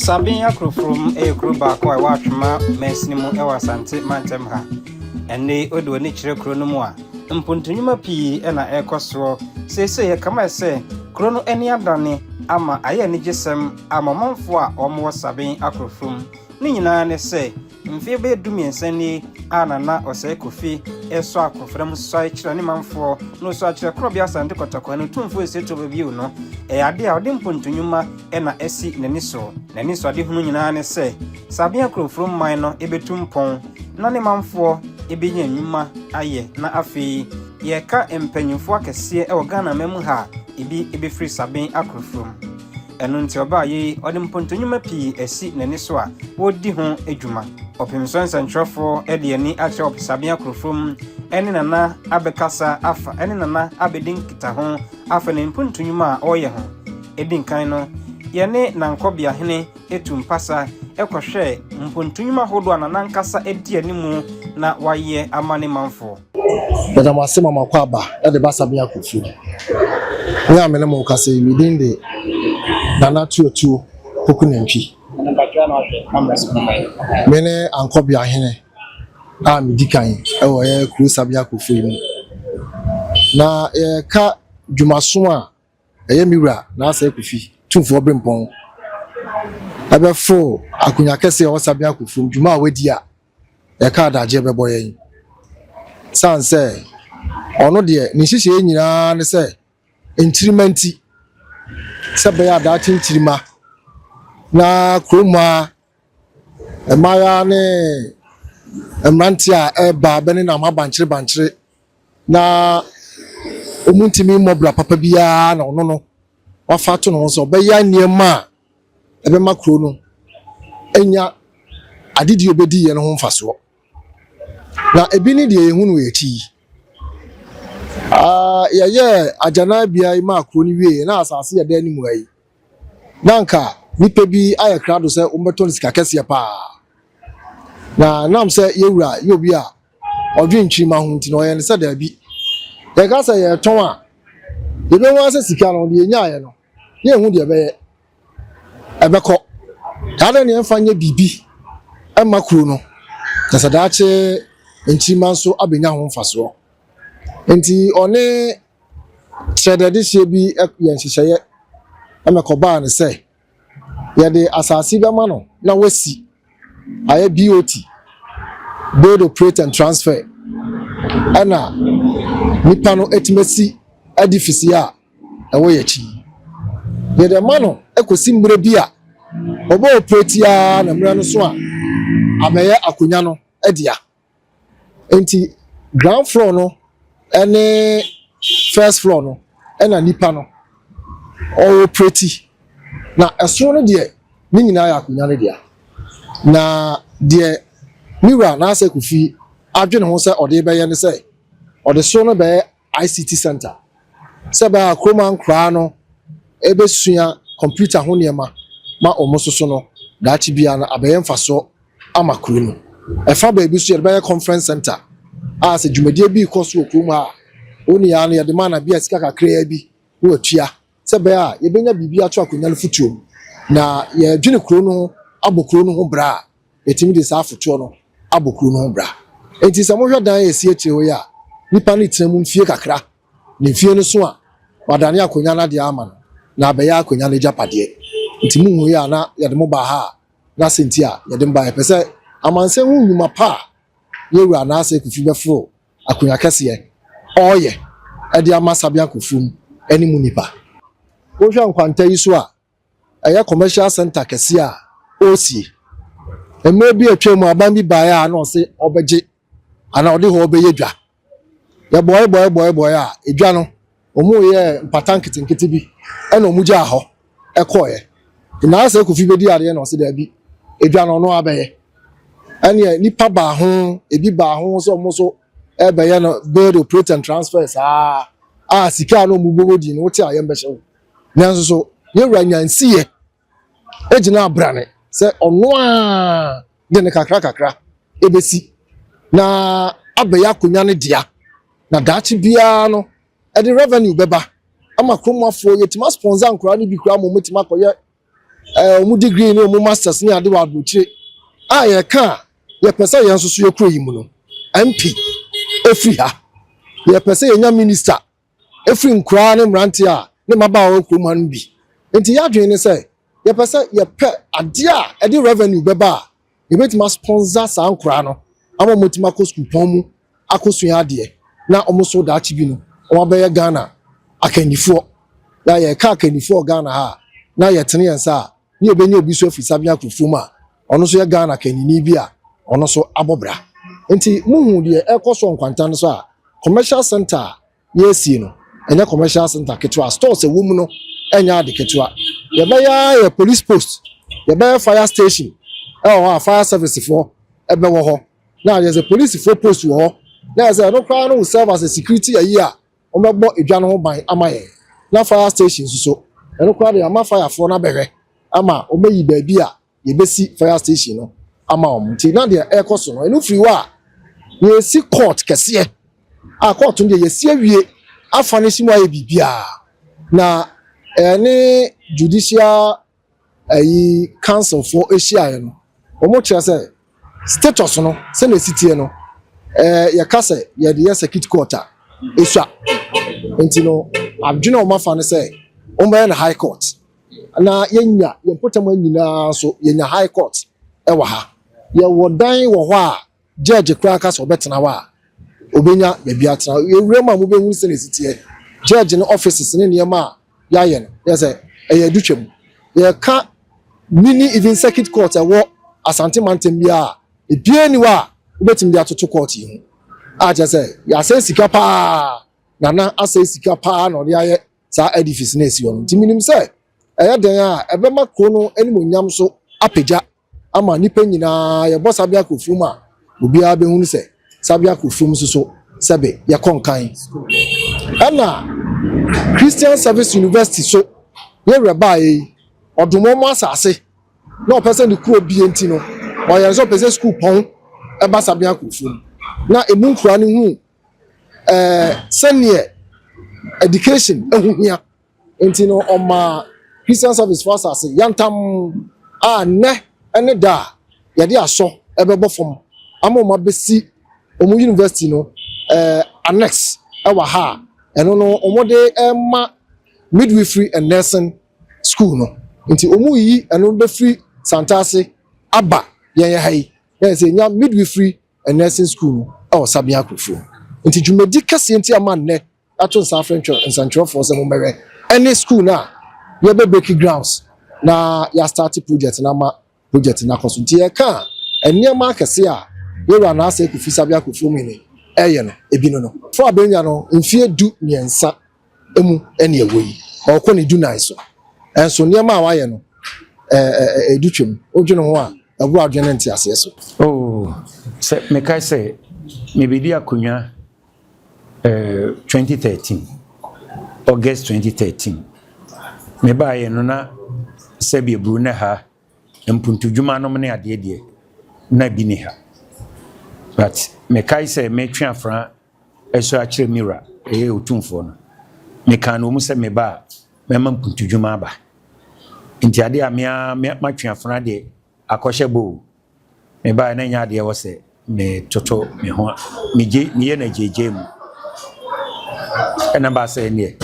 Sabin from a crew back or watch ma mensnimu ewa sante mantem ha. Ene odo ni chire krono mu a. Mpontunuma pii na ekoso. Sese ye kama se krono eni adane ama aye ni jesem ama manfo a omo sabin from. Ni nyina ne se mfie be dumiensan ni anana ose kofi eso akofram so chire ni manfo no so chire krobia sante kotako no tumfo eseto bebi no ade a ode mpontunuma na esi nani so ade hunu nyina ne se sabia from man no ebetumpon na ne manfo ebenya nyuma aye na afei ye ka empanyimfo akese e Ghana memu ha ebe free sabin from enu nti oba ye ode mpontunuma pii esi nani so a wodi ho adwuma opimson santrofo ede ani ache sabin from ene nana abekasa afa ene nana abedin kita ho afa ne mpontunuma a oye ho edin kan no ye ne nankobia hene etumpasa ekohwe mpontunuma hodo anana nkasa edi animu na waye amane manfo beda masema makwaba ede basabia kofu nya mene mo kase within the nana tuotu kokunanpi mene ankobia hene a medikan ewo ye kru sabia kofu mu na ka dwumaso a eye miwura na asa kofi tumfo brempon abefo akunya kese o sabia kofu dwuma wadi a e ka adaje bebo yen sanse ono de ni hihye nyina ne se intirimenti sebe ya da tintirima na kroma emaya ne emrantia eba bene na mabanchire na omuntimi mobra papa bia na ono no wafato no so be ya niema ebe makro no enya adidi obedi ye no ho mfaso na ebi ni de ehunu echi ye ajana bia makro ni wie na asase ye da ni mu ayi nanka nipa bi aye krado se umbeto sika kese pa na nam se yewura yobi a odwe ntwima ho nti no ye ne se da bi ye ka se ye ton a ye be wa se sika no de nya ye no ye hu de be ye ebeko tade ne mfanye bibi makro no kasa daache ntwima so abenya ho mfaso enti one chedede sie bi ye nhihye amekoba ne se ye de asasi be ma no na wasi aye BOT board operate and transfer ana nipa no etimesi edifice a ewo ye chi ye de ma no ekosi mbre bi a obo operate ya na mre no so a ameye akonya no edia enti ground floor no ene first floor no ena nipa no o operate na eso no de ni nyina ya akonya no dia na de miwa na ase kufi adwene ho se ode be ye ne se ode so no be ICT center se ba akroma nkra no ebesua computer ho niema ma omososo no daachi bia na abaye mfaso amakuru no efa ba ebisu ye be conference center ase dwumadie bi koso okrum ha oni ya no ye de mana bia sika kakra bi wo atua se ba ye benya bibia to akonya no futuo na ye dwene kro no abokro no ho bra etimi de sa foto no abokro no ho bra enti se mo hwe dan esi eche ho ya nipa no tiramu mfie kakra ne mfie no so a wadane akonya na de ama no na abeya akonya no japade enti mu hu ya na ye de mo ba ha na senti a ye de mba pese amanse hu nyuma pa yewura na ase kufi befo akonya kese oye e de ama sabia kofum eni mu nipa wo hwa nkwanta yi so a eye commercial center kese a osi emme bi atwam aban bi baaya na ose obeje ana ode ho obeye dwa ya boy a edwa no omu ye mpatan kitinkiti bi ena omuja ho ekoye na ase kofi bedi ade na ose da bi edwa no no abeye ene nipa ba ho ebi ba ho so omo so ebeye no board operate and transfers sika no mubogodi no ti ayembe hye nanso so yewura nyansiye ejina abrane se ono a de ne kakra ebesi na abeya konya ne dia na daachi bia no e de revenue beba ama kromafo yetima sponsor nkura ni bi kura mo metima koye omu degree ni omu masters ni ade wa abuchire a ye ka ye pese ye nso so ye kro yimu no MP efri ha ye pese ye nya minister efri nkura ne mrante a ne maba wa kro man bi enti ya dwen ne say ye pese ye pe ade a e de revenue beba ye betima sponsor sa nkura no ama motima ko school pon mu akosua ade na omo so da chi bi no o ba ye Ghana akanifo ya ye ka akanifo Ghana ha na ye tene yensa ni obenya obi so afisa bia kofum a ono so ye Ghana kanini bi a ono so abobra enti muhu de ekoso nkwanta no so a commercial center ye si no enya commercial center ketwa stores ewum no enya ade ketwa ye ba ya police post ye ba fire station fire service for ebe wo ho na there's a police for post wo ho na say no kwa no serve as a security ayi a o mebo edwa no ho ban amaye na fire station so no kwa de ama fire for na behwe ama o meyi ba bi a ye besi fire station no ama o mti na de ekoso no enu free wa ye si court kese a court nde ye si awie afane si mu aye bibia na any judicial council for Asia no omo kire say status no se na sitie no ye kase ye de circuit court a esua enti no adwena o mafa ne say o ma na high court na yenya ye potam nyina so yenya high court e wa ha ye wodan wo ho a judge kra ka so betena wa obenya be bia tena ye wurema mo be hu se na sitie judge no offices ne niema ya ye no ye say e adutwem ye ka mini even circuit court e wo Asante Mountain bia e bia ni wa obetim dia toto court yi a je say ya say sika pa na asay sika pa na ode aye sa edifice na esi on timinim say eya den a ebema kro no animonyam so apagya ama nipa nyina ye bossa bia kofum a obi a be hu say sabia kofum so sebe ye konkan ana Christian Service University so ye reba yi odomo asase no person the kro bi enti no o ye so person school pon e ba sabia kofum na emu nkura ne hu senior education ehuhia enti no oma Christian Service for asase yantam a ne ene da ye de aso ebebo fom ama ma besi omu university no annex ewa ha eno no omode ma midwifery and nursing school no nti omu yi eno be free santase aba yen hai yen se nya midwifery and nursing school o sabia krofu nti dwumedi kase nti ama ne ato nsa french and central for some mewe any school na ye be break grounds na ya start project na ma project na consulti e ka eniema kase a ye ra na ase kufi sabia krofu mi ni eye no ebino no for abenya no mfie du miensa emu ene ewoyi okọ ne du nice enso niema wa ye no edutwem odwene ho a abu adwene nti ase so se me kai se me bedi akonya 2013 August 2013 me ba ye no na se bi bru na ha mpuntudwuma no me ade na bi ni ha but me kai se me twa afra eso a kire mira otumfo no me kan no mu se me ba me mpuntudwuma ba nti ade a me matwe afra de akɔhye bo me ba na nya de wo se me toto me ho me je me ye na jeje mu ena ba se ne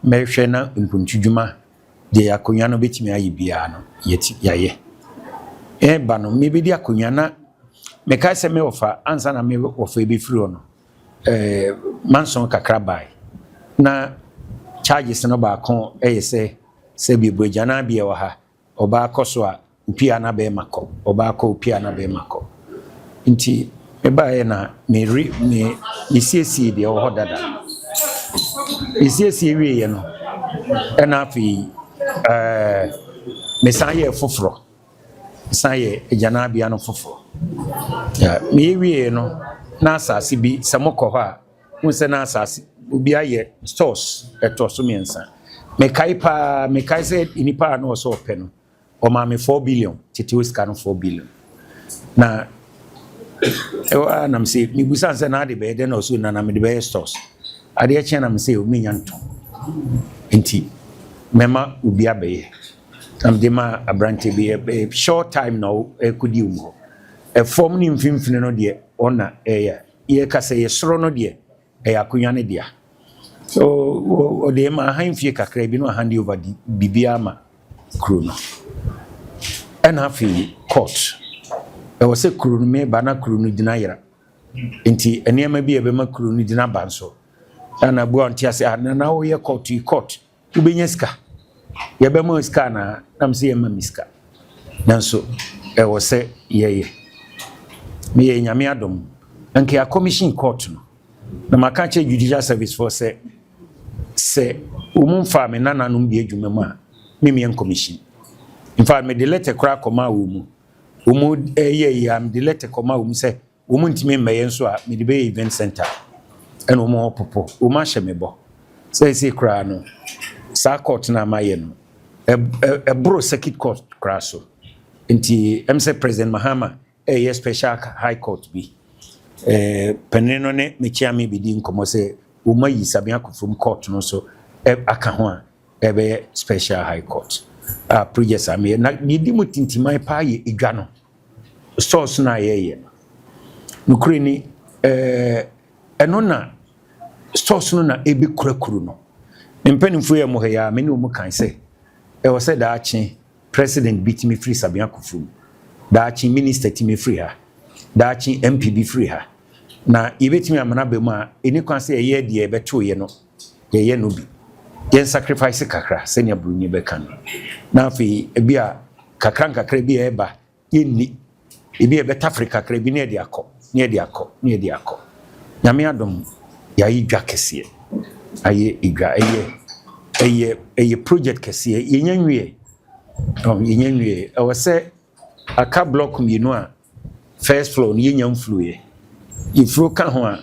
me hwɛ na mpuntudwuma de akonya no betimi ayi bia no yeti yaye ba no me bi di akonya na me ka se me ofa ansa na me ofa be free no manson kakra bai na charges no ba kon se bi boja na bia wa ha oba akoso a upia na be mako oba akọ upia na be mako nti me ba ye na me siesie de o hodada siesie wie ye no na afi me san ye foforo san ye ejana bia no foforo ya me wie no na asase bi samokọ ho a mu se na asase obi aye stores etoso miensa me kai se inipa na so pe no o ma me 4 billion titi wiska no 4 billion na ewa na mse mi busan se na de be de na so na me de be stores ade e chen na mse o mi nyanto enti mema obi abaye Dema abrante bi a short time now ekudi umo a form ni mfimfini no de ona ye kasa ye soro no de akunwa ne dia so o de ma hanfie kakra bi no hand over di bibia ma kru no and hafi court e wo se kru no me bana kru no dina yera enti enema bi e be ma kru no dina banso ana bu on tia se na wo ye court ubenya sika ye be mo sika na nam se ye ma miska nanso e wo se ye me ye nyame adom anke a commission court no na maka che judicial service for se umumfa me nananum bi adwuma mu a me en commission in fact me de letter kra koma wo mu ye am de letter koma wo mu se wo mu ntime meye nso a me de be event center eno mo popo wo ma hye me bo se kra no sa court na maye no e bro circuit court kra so nti MC President Mahama special high court bi peneno ne me chiame bi di nkomo se wo mayi sabia from court no so aka ho a be special high court project ame na di mutintimai pa ye edwa no source na ye no kure ni eno na source no na ebi kurakuru no mpanimfo ye mo ya me ne mo kan se wo se da achi president beat me free sabia kufum daachi minister timi free ha daachi MPB free ha na yebetimi amana be mu a eni kwan se ye de beto ye no ye no bi yen sacrifice kakra se ne brunyi be kan na afi bia kakra bi e ba yenni ebi e beta Africa kakra bi ne de akọ nyame adom ya idwa kese aye idwa eye project kese yenyanwie e wo se aka block mi no a first floor ni nyam fluye ifro ka ho a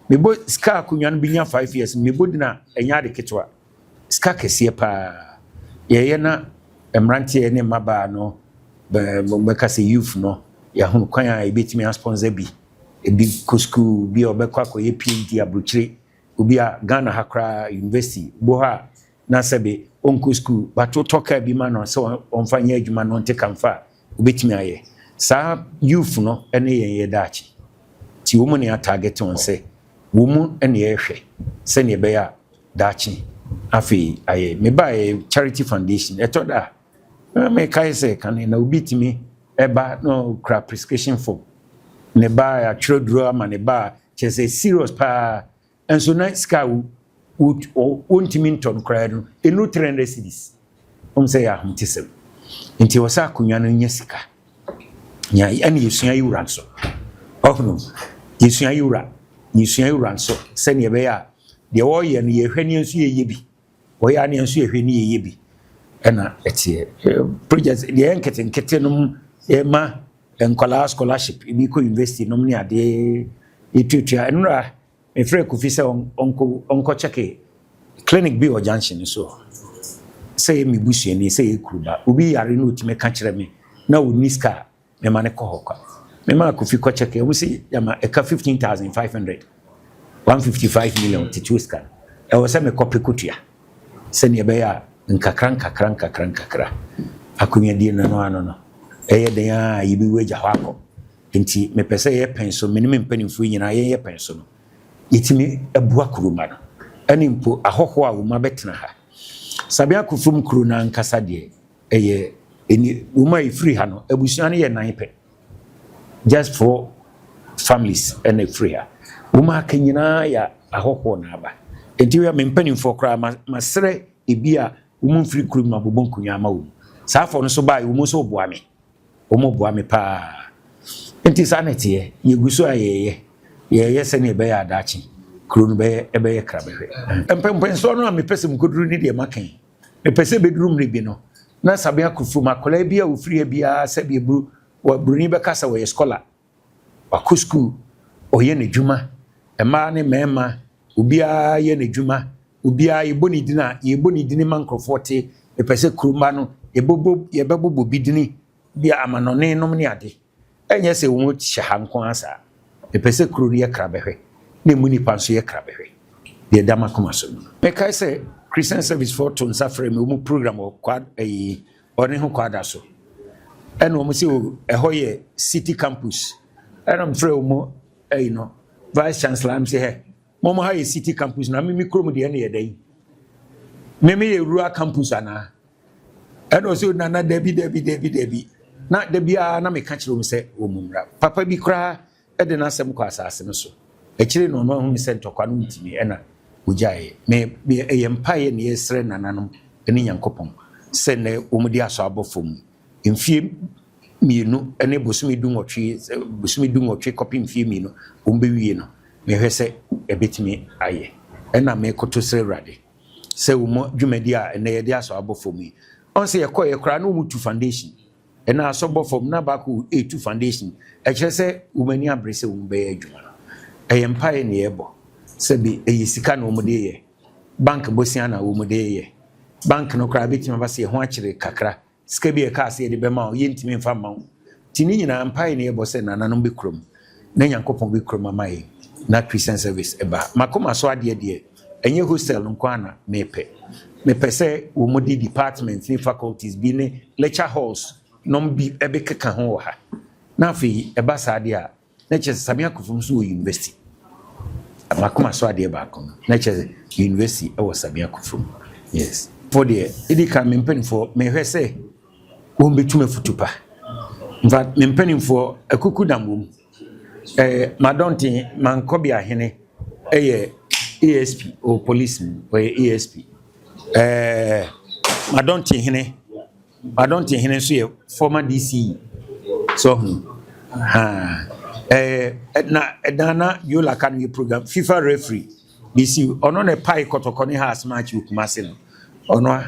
mebo ska akunwa no binya 5 years mebo dina enya de ketwa ska kese pa ye na emrantie ne maba no be ka se youth no ya hu kwan a ebetimi sponsor bi ebi kusku bi obekwa ko ye PhD abrochire obi a Ghana Hakra University bo ha na sebe onko school bato toka bi ma no so onfanya adwuma no nte kamfa ubetimi aye sa youth no ene ye daachi ti wo mu ne target on se wo mu ene ye hwe se ne be ya daachi afi aye me ba charity foundation etoda me kai se kan na ubetimi eba no cra prescription for ne ba ya trodro ama ne ba chese serious pa enso na ska wontimi nton kra no enu 300 cedis say ya humtisem nti wasa akunwa no nya sika nya ani yesua yura so ohno yesua yura so se ne be ya de wo ye no ye hwani enso ye bi wo ya ne enso ye hwani ye bi ena etie project de enkete no ma enkola scholarship bi ko university no ne ade etutua enura me frɛ Kofi sɛ onko cheke clinic bi o junction so say me busuani say kuruba obi yare no otime ka kyerɛ me na oniska me ma ne kɔ hɔ kwa me ma Kofi kɔ cheke wo say yama eka 15,500 155 million tituska e wo sɛ me kɔ pekutua sɛ ne be ya nkakran akunya die no ano no eye den a yibi weja hɔ akɔ nti me pese ye penso me ne me mpanimfo nyina ye penso no yitimi abua kuruma no ani mpo ahoho a wo ma betena ha sabia kufum kuru na nkasa de eye eni wo ma free ha no abusuan ye nan pe just for families and free ha wo ma kanyina ya ahoho na aba enti we mempanimfo kra masre ebia wo mu free kuru ma bobon kunya ma wo sa afo no so ba wo mu so boa me wo mu boa me pa enti sanete ye guso ayeye ye se ne be ya dachi kru no be ye krabehwe empempen so no me pese mkoduru ni de makan me pese bedrum ne bi no na sabia kufu makola bia ofiri bia se bi bru wa bruni be kasa we scholar wa ku school oye ne djuma ema ne mema obia ye ne djuma obia ye boni dini mankrofoti me pese kruma no ye bebobo bidini bia amanone nom ne ade enye se wo hye hankon asa epese kru ye krabehwe ne muni panso ye krabehwe de dama kuma so me kai se Christian Service for to nsafre me mu program o ɔne ho kwada so ɛna ɔmo sɛ ɛhɔ yɛ city campus ɛna mfrɛ ɔmo ɛyi no vice chancellor am sɛ hɛ mɔmo ha yɛ city campus na mimi kurom deɛ ne yɛ dɛ yi mimi yɛ rural campus ana ɛna ɔsɛ nana dabi na dabi a na meka kyerɛ ɔmo sɛ ɔmo mmra papa bi koraa ɛde n'asɛm kɔ asase no so akyire na ɔno ahom sɛ ntɔkwa no ntimi ɛna ogyae me ɛyɛ mpaeɛ ne yɛsrɛ nananom ne Nyankopɔn sɛ ne ɔmo de asɔ abɔ fam mfie mienu ne bosomi du nwɔtwe kɔpem mfie mienu ɔmo bɛwie no mehwɛ sɛ ɛbɛtumi ayɛ ɛna mekoto srɛ Awurade sɛ ɔmo dwumadi a ɛnɛ yɛde asɔ abɔ fam yi ɔn sɛ yɛkɔ yɛkora na ɔmo tu foundation ɛna asɔ bɔ fam na baako ɛtu foundation ɛkyerɛ sɛ ɔmo ani abere sɛ ɔmo bɛyɛ adwuma no ɛyɛ mpaeɛ ne yɛbɔ sɛ bi ɛyɛ sika na ɔmo de yɛ bank bosia na ɔmo de yɛ bank no koraa bɛtumi aba sɛ ho akyere kakra sika bi ɛka ase yɛde bɛma wo yɛntumi mfa ma wo nti ne nyinaa mpaeɛ ne yɛbɔ sɛ nananom bɛkurom na Nyankopɔn bɛkurom ama yɛ na Christian service ɛba makoma so adeɛ deɛ ɛnyɛ hostel nko ana mepɛ sɛ ɔmo de departments ne faculties bi ne lecture halls nom bi ɛbɛkeka ho wɔ ha na afei ɛba saa deɛ a na kyerɛ sɛ Samia Kufum nso wɔ university makoma so adeɛ baako no na kyerɛ sɛ university ɛwɔ Samia Kufum yes for deɛ ɛdi ka me mpanimfoɔ mehwɛ sɛ wɔn bɛtumi afutupa mfa me mpanimfoɔ akuku da mbom madɔnten mankɔbi ahene ɛyɛ ASP o police ɔyɛ ASP madɔnten hene nso yɛ former DC so na ɛdana yola kan yɛ program FIFA referee DC ɔno ne pai kɔtɔkɔ ne ha asmatch okumase no ɔno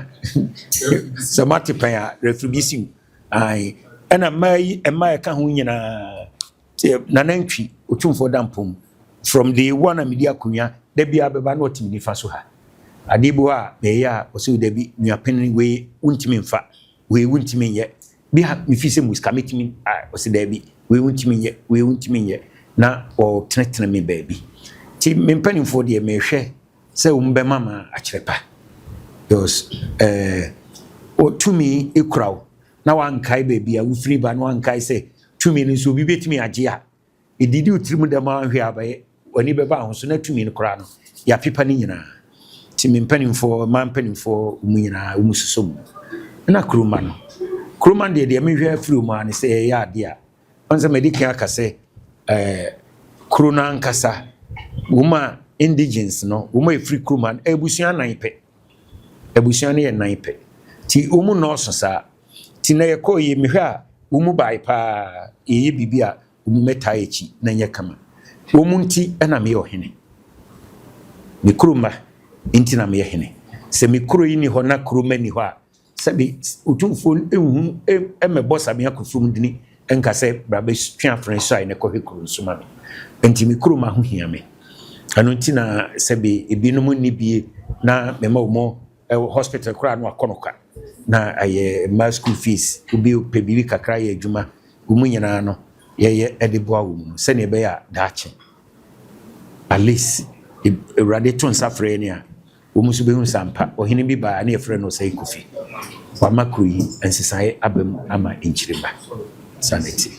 samati pa referee DC ai ɛna mai ɛka ho nyinaa na nantwi otumfo dampom from the one a media kunya da bia beba na otimi nifa so ha adebo a bɛyɛ a ɔsɛ da bi nuapɛn we wontimi mfa we wontimi yɛ bi ha me fi sɛ muska metimi a ɔsɛ da bi we wontimi yɛ na o tenetene me baabi ti me mpanimfo de me hwɛ sɛ wo mbɛma ma akyerɛ pa dos o tumi ekraw na wankai baabi a wo firi ba na wankai sɛ tumi no so bi betimi agye a edidi utirimu da ma hwe abaye wani bɛba ahoso na tumi no kora no ya pepa ni nyina ti me mpanimfo ma mpanimfo mu nyina mu susom na kuruma de me hwe afiri mu ani sɛ ya ade a onse medical aka sɛ kuruna nkasa woma indigens no woma efiri kuruma ebusuan nan pɛ ebusuan ne yɛ nan pɛ ti omu no so sa ti na yɛ kɔ yɛ me hwe a womu bai pa yɛ bibi a womu meta echi na nyɛ kama womu nti na me yɛ hene me kuruma nti na me yɛ hene sɛ me kuro yi ni hɔ na kuruma ni hɔ a sɛ bi otumfo ehu emebɔ Samia Kufum dini enka sɛ brabe twa afrenso ai ne kɔ hwe kuro nsoma me nti me kuruma ho hia me ano nti na sɛ bi ebinom ni bie na me ma wo hospital kura no akɔnoka na aye my school fees ubi pebibi kakra ye adwuma umu nyina no ye edeboa wo mu se ne be ya daache at least Awurade to nsafre ne a wo mu so be hu sampa ohene bi ba na efre no sai Kofi wa makruyi ensisae abam ama enchireba sanity